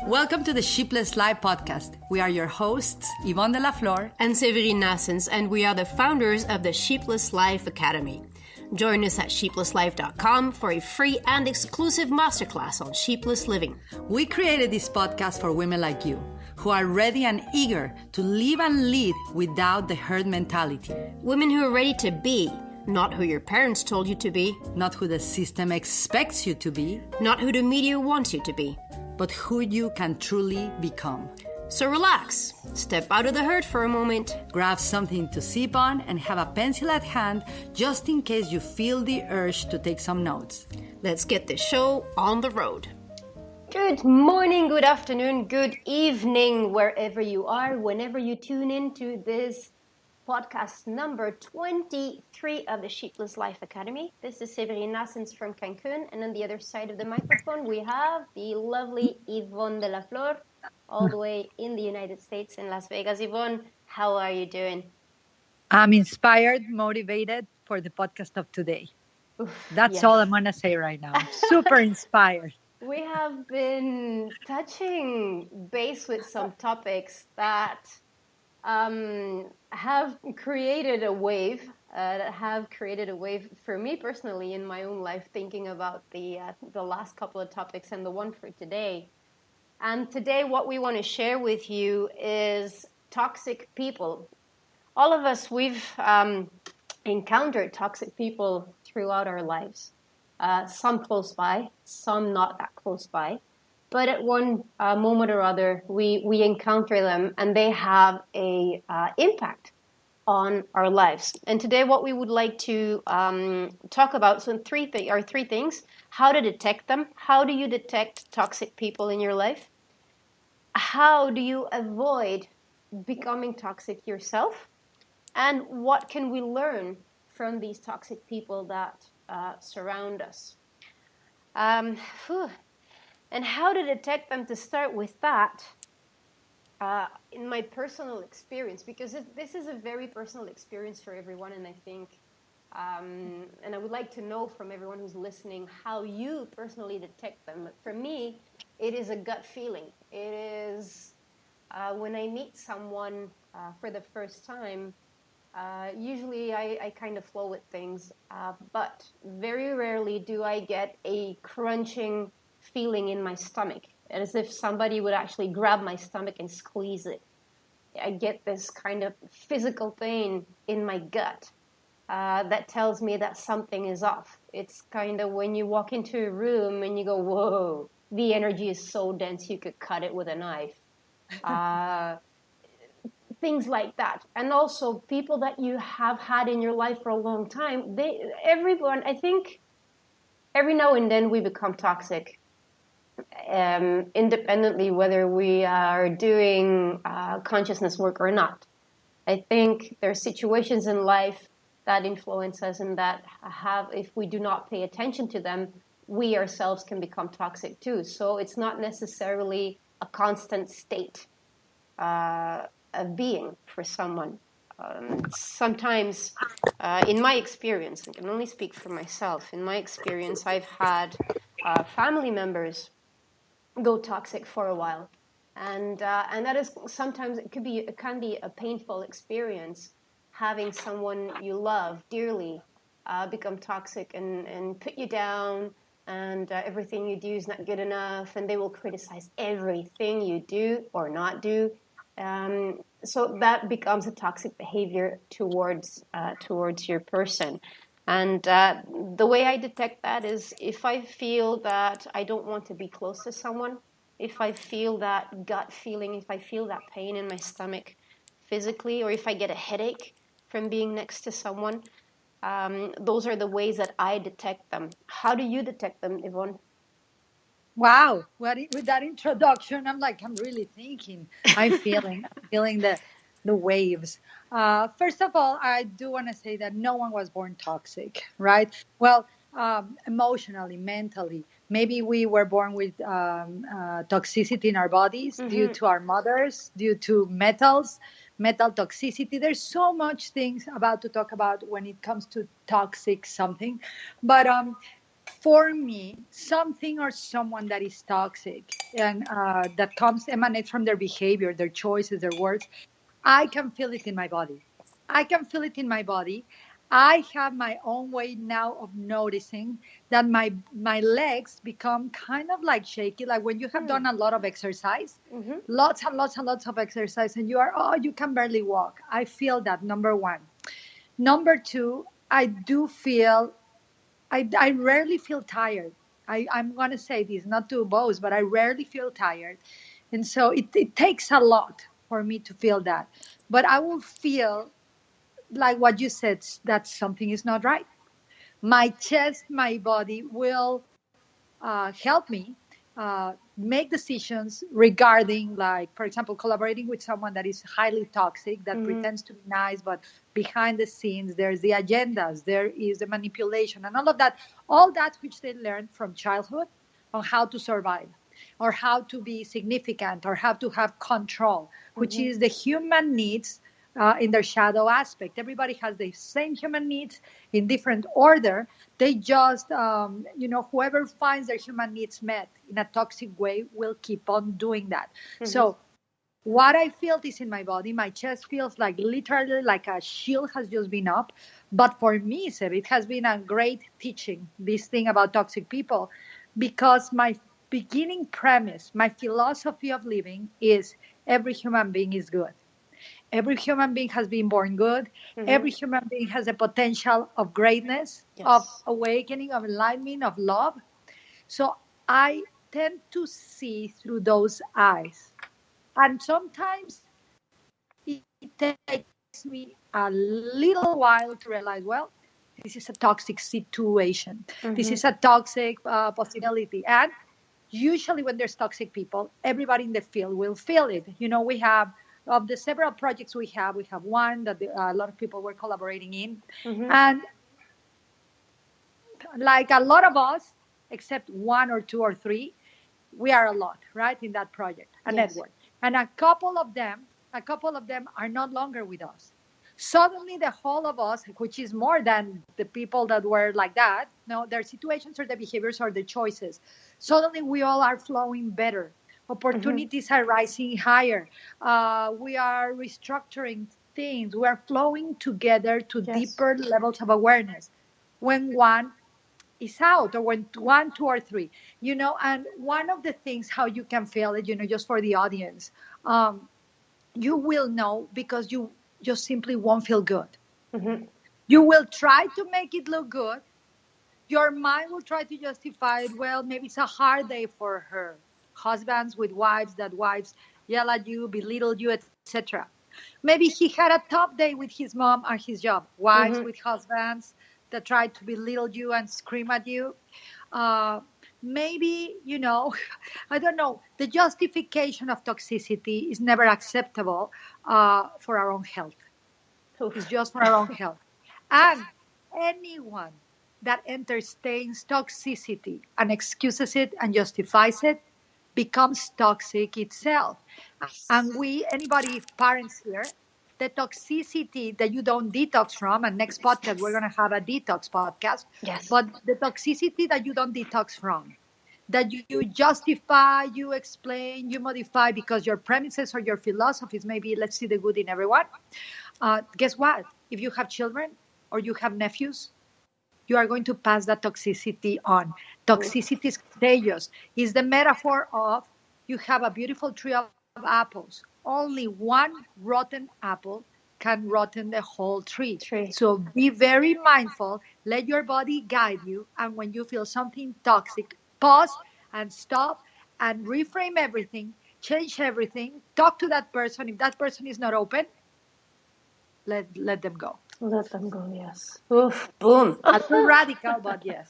Welcome to the Sheepless Life podcast. We are your hosts, Yvonne de la Flor and Severine Nassens, and we are the founders of the Sheepless Life Academy. Join us at sheeplesslife.com for a free and exclusive masterclass on sheepless living. We created this podcast for women like you, who are ready and eager to live and lead without the herd mentality. Women who are ready to be, not who your parents told you to be, not who the system expects you to be, not who the media wants you to be, but who you can truly become. So relax, step out of the herd for a moment, grab something to sip on, and have a pencil at hand just in case you feel the urge to take some notes. Let's get the show on the road. Good morning, good afternoon, good evening, wherever you are, whenever you tune into this podcast number 23 of the Sheepless Life Academy. This is Severine Nassens from Cancun, and on the other side of the microphone we have the lovely Yvonne de la Flor, all the way in the United States in Las Vegas. Yvonne, how are you doing? I'm inspired, motivated for the podcast of today. That's all I'm going to say right now. I'm super inspired. We have been touching base with some topics that have created a wave for me personally in my own life, thinking about the last couple of topics and the one for today. And today what we want to share with you is toxic people. All of us, we've encountered toxic people throughout our lives. Some close by, some not that close by. But at one moment or other, we encounter them, and they have a impact on our lives. And today, what we would like to talk about, so three things: how to detect them, how do you detect toxic people in your life, how do you avoid becoming toxic yourself, and what can we learn from these toxic people that surround us. And how to detect them, to start with that, in my personal experience, because this is a very personal experience for everyone, and I think, and I would like to know from everyone who's listening how you personally detect them. But for me, it is a gut feeling. It is when I meet someone for the first time, usually I kind of flow with things, but very rarely do I get a crunching feeling in my stomach, as if somebody would actually grab my stomach and squeeze it. I get this kind of physical pain in my gut that tells me that something is off. It's kind of when you walk into a room and you go, whoa, the energy is so dense you could cut it with a knife. Things like that. And also people that you have had in your life for a long time, everyone, I think every now and then we become toxic. Independently whether we are doing consciousness work or not. I think there are situations in life that influence us and that have, if we do not pay attention to them, we ourselves can become toxic too. So it's not necessarily a constant state of being for someone. Sometimes, in my experience, I can only speak for myself, in my experience, I've had family members go toxic for a while, and that is sometimes it can be a painful experience, having someone you love dearly become toxic and put you down, and everything you do is not good enough, and they will criticize everything you do or not do. So that becomes a toxic behavior towards your person. And the way I detect that is if I feel that I don't want to be close to someone, if I feel that gut feeling, if I feel that pain in my stomach physically, or if I get a headache from being next to someone, those are the ways that I detect them. How do you detect them, Yvonne? Wow, with that introduction, I'm really thinking. I'm feeling the waves. First of all, I do want to say that no one was born toxic, right? Well, emotionally, mentally, maybe we were born with toxicity in our bodies due to our mothers, due to metals. metal toxicity. There's so much things about to talk about when it comes to toxic something. But for me, something or someone that is toxic and that comes emanates from their behavior, their choices, their words, I can feel it in my body. I can feel it in my body. I have my own way now of noticing that my legs become kind of like shaky, like when you have done a lot of exercise, lots and lots and lots of exercise, and you can barely walk. I feel that, number one. Number two, I do feel I rarely feel tired. I'm going to say this, not to boast, but I rarely feel tired. And so it takes a lot for me to feel that. But I will feel like what you said, that something is not right. My chest, my body will help me make decisions regarding, like, for example, collaborating with someone that is highly toxic, that pretends to be nice, but behind the scenes, there's the agendas, there is the manipulation, and all that which they learned from childhood on how to survive or how to be significant or how to have control, which is the human needs in their shadow aspect. Everybody has the same human needs in different order. They just, whoever finds their human needs met in a toxic way will keep on doing that. So what I feel is in my body. My chest feels like literally like a shield has just been up. But for me, Seb, it has been a great teaching, this thing about toxic people, because my beginning premise, my philosophy of living is every human being is good. Every human being has been born good. Every human being has a potential of greatness, of awakening, of enlightenment, of love. So I tend to see through those eyes. And sometimes it takes me a little while to realize, well, this is a toxic situation. This is a toxic possibility. And usually when there's toxic people, everybody in the field will feel it. We have, of the several projects we have one that a lot of people were collaborating in. And like a lot of us, except one or two or three, we are a lot, right, in that project, a network. And a couple of them are no longer with us. Suddenly the whole of us, which is more than the people that were like that, no, their situations or their behaviors or their choices, suddenly we all are flowing better. Opportunities are rising higher. We are restructuring things. We are flowing together to deeper levels of awareness. When one is out, or when one, two, or three, and one of the things how you can feel it, just for the audience, you will know because you just simply won't feel good. You will try to make it look good. Your mind will try to justify it. Well, maybe it's a hard day for her. Husbands with wives, that wives yell at you, belittle you, etc. Maybe he had a tough day with his mom and his job. Wives with husbands that try to belittle you and scream at you. Maybe, I don't know, the justification of toxicity is never acceptable for our own health. It's just for our own health. And anyone that entertains toxicity and excuses it and justifies it becomes toxic itself. And anybody, parents here, the toxicity that you don't detox from, and next podcast, we're going to have a detox podcast. But the toxicity that you don't detox from, that you justify, you explain, you modify because your premises or your philosophies, maybe let's see the good in everyone. Guess what? If you have children or you have nephews, you are going to pass that toxicity on. Toxicity is contagious. Is the metaphor of you have a beautiful tree of apples. Only one rotten apple can rotten the whole tree. So be very mindful. Let your body guide you. And when you feel something toxic, pause and stop and reframe everything, change everything, talk to that person. If that person is not open, let them go. Let them go, yes. Oof, boom. That's radical, but yes.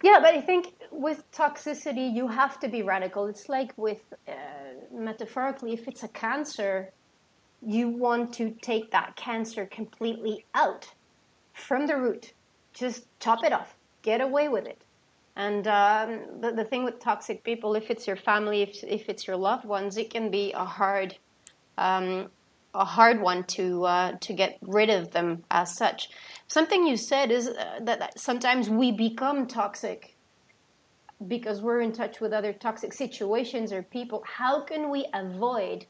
Yeah, but I think with toxicity, you have to be radical. It's like with, metaphorically, if it's a cancer, you want to take that cancer completely out from the root. Just chop it off. Get away with it. And the thing with toxic people, if it's your family, if it's your loved ones, it can be a hard a hard one to get rid of them as such. Something you said is that sometimes we become toxic because we're in touch with other toxic situations or people. How can we avoid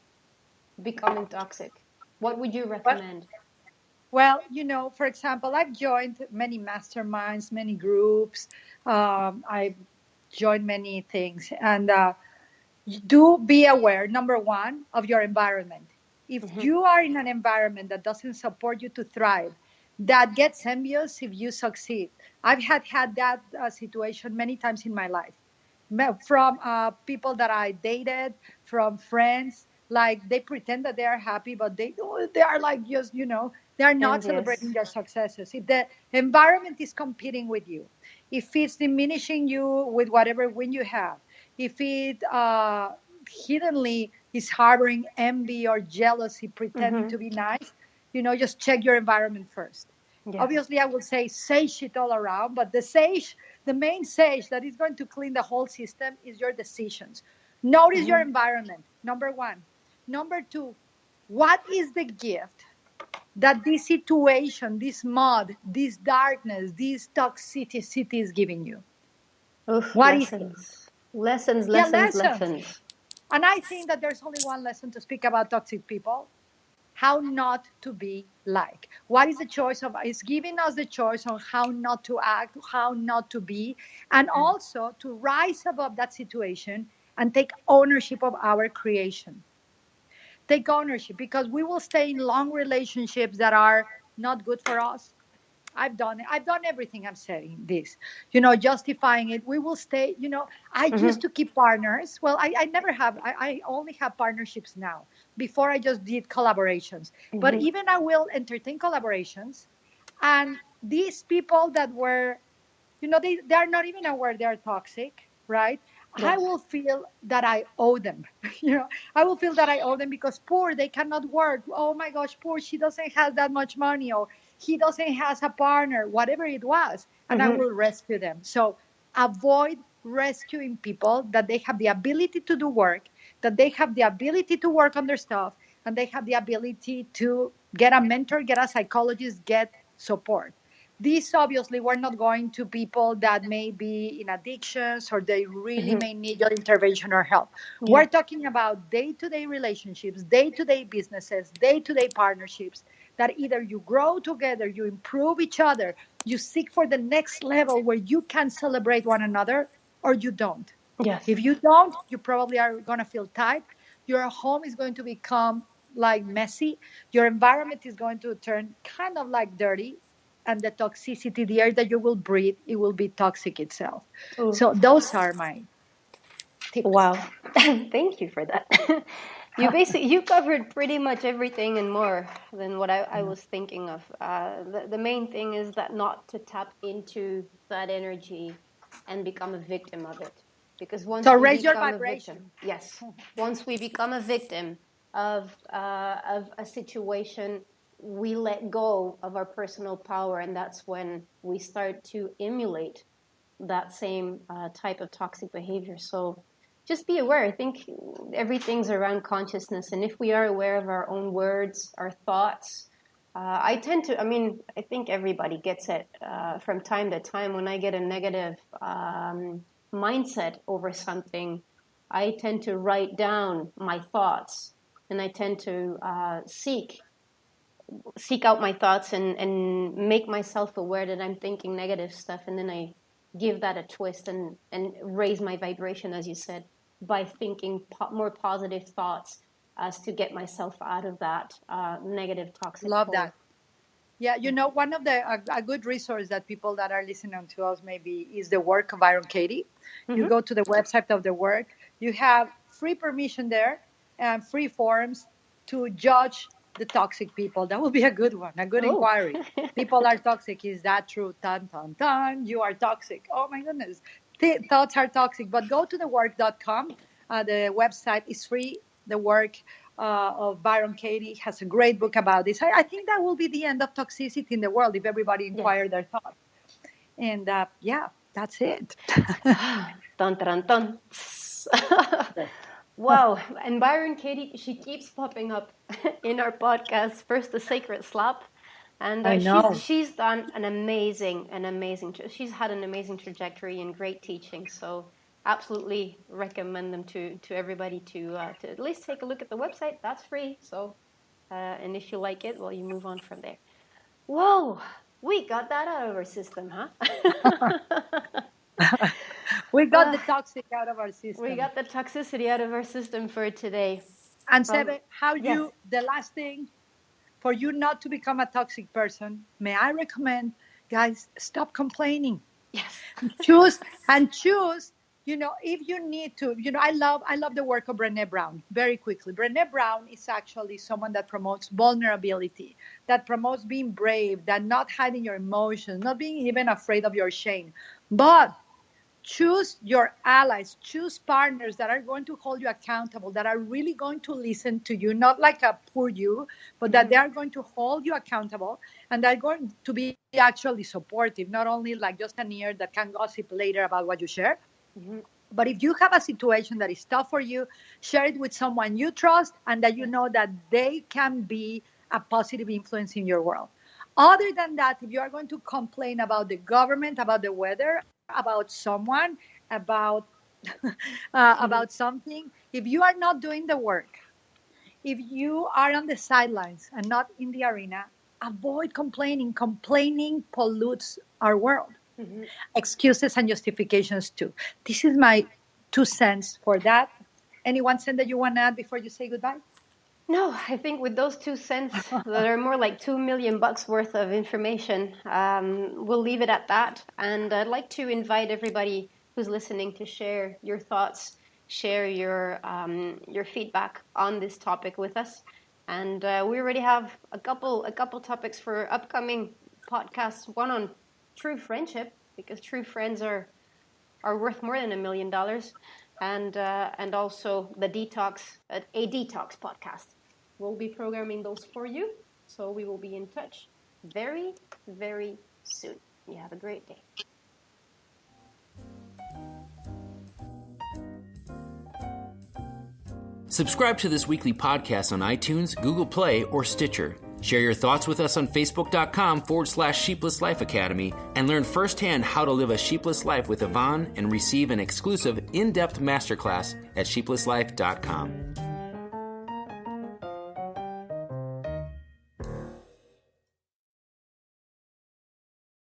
becoming toxic? What would you recommend? Well, for example, I've joined many masterminds, many groups. I've joined many things. And do be aware, number one, of your environment. If you are in an environment that doesn't support you to thrive, that gets envious if you succeed. I've had that situation many times in my life, from people that I dated, from friends. Like, they pretend that they are happy, but they are like, just, they are not celebrating their successes. If the environment is competing with you, if it's diminishing you with whatever win you have, if it hiddenly is harboring envy or jealousy, pretending to be nice, just check your environment first. Yes. Obviously, I would say sage it all around, but the main sage that is going to clean the whole system is your decisions. Notice your environment, number one. Number two, what is the gift that this situation, this mud, this darkness, this toxicity is giving you? What lessons. Is it? Lessons. And I think that there's only one lesson to speak about toxic people: how not to be like. What is the choice of? It's giving us the choice on how not to act, how not to be, and also to rise above that situation and take ownership of our creation. Take ownership, because we will stay in long relationships that are not good for us. I've done it. I've done everything I'm saying this, justifying it. We will stay, I used to keep partners. Well, I never have. I only have partnerships now. Before, I just did collaborations. But even I will entertain collaborations. And these people that were, they are not even aware they're toxic, right? Yes. I will feel that I owe them. I will feel that I owe them because poor, they cannot work. Oh my gosh, poor, she doesn't have that much money, or he doesn't have a partner, whatever it was. And I will rescue them. So avoid rescuing people that they have the ability to do work, that they have the ability to work on their stuff, and they have the ability to get a mentor, get a psychologist, get support. These obviously were not going to people that may be in addictions or they really may need your intervention or help. Yeah. We're talking about day-to-day relationships, day-to-day businesses, day-to-day partnerships that either you grow together, you improve each other, you seek for the next level where you can celebrate one another, or you don't. Yes. If you don't, you probably are going to feel tight. Your home is going to become like messy. Your environment is going to turn kind of like dirty. And the toxicity, the air that you will breathe, it will be toxic itself. Ooh. So those are my tips. Wow. Thank you for that. You covered pretty much everything and more than what I was thinking of. The main thing is that not to tap into that energy and become a victim of it. Because once we raise your become vibration. Once we become a victim of a situation, we let go of our personal power, and that's when we start to emulate that same type of toxic behavior. So just be aware. I think everything's around consciousness, and if we are aware of our own words, our thoughts, I think everybody gets it from time to time. When I get a negative mindset over something, I tend to write down my thoughts, and I tend to seek out my thoughts and make myself aware that I'm thinking negative stuff, and then I give that a twist and raise my vibration, as you said, by thinking more positive thoughts as to get myself out of that negative toxic Love hole. That. Yeah, one of a good resource that people that are listening to us maybe is the work of Byron Katie. You go to the website of the work. You have free permission there and free forums to judge the toxic people. That would be a good one, a good inquiry. People are toxic. Is that true? Dun, dun, dun. You are toxic. Oh, my goodness. Thoughts are toxic. But go to thework.com. The website is free. The work of Byron Katie has a great book about this. I think that will be the end of toxicity in the world if everybody inquired their thoughts. And that's it. Dun, dun, dun. Wow. And Byron Katie, she keeps popping up in our podcast. First, the Sacred Slap. And I know. she's done she's had an amazing trajectory and great teaching. So absolutely recommend them to everybody to at least take a look at the website. That's free. So, and if you like it, well, you move on from there. Whoa, we got that out of our system, huh? We got the toxic out of our system. We got the toxicity out of our system for today. And Sebe, yes. The last thing, for you not to become a toxic person, may I recommend, guys, stop complaining. Yes. choose, if you need to, I love the work of Brené Brown. Very quickly. Brené Brown is actually someone that promotes vulnerability, that promotes being brave, that not hiding your emotions, not being even afraid of your shame. But choose your allies, choose partners that are going to hold you accountable, that are really going to listen to you, not like a poor you, but that they are going to hold you accountable, and they're going to be actually supportive, not only like just an ear that can gossip later about what you share. But if you have a situation that is tough for you, share it with someone you trust and that you know that they can be a positive influence in your world. Other than that, if you are going to complain about the government, about the weather, about someone, about something, if you are not doing the work, if you are on the sidelines and not in the arena, avoid complaining. Complaining pollutes our world. Excuses and justifications too. This is my 2 cents for that. Any 1 cent that you want to add before you say goodbye? No, I think with those 2 cents that are more like $2 million worth of information, we'll leave it at that. And I'd like to invite everybody who's listening to share your thoughts, share your feedback on this topic with us. And we already have a couple topics for upcoming podcasts. One on true friendship, because true friends are worth more than $1 million, and also the a detox podcast. We'll be programming those for you, so we will be in touch very, very soon. You have a great day. Subscribe to this weekly podcast on iTunes, Google Play, or Stitcher. Share your thoughts with us on Facebook.com/Sheepless Life Academy and learn firsthand how to live a sheepless life with Yvonne and receive an exclusive in-depth masterclass at sheeplesslife.com.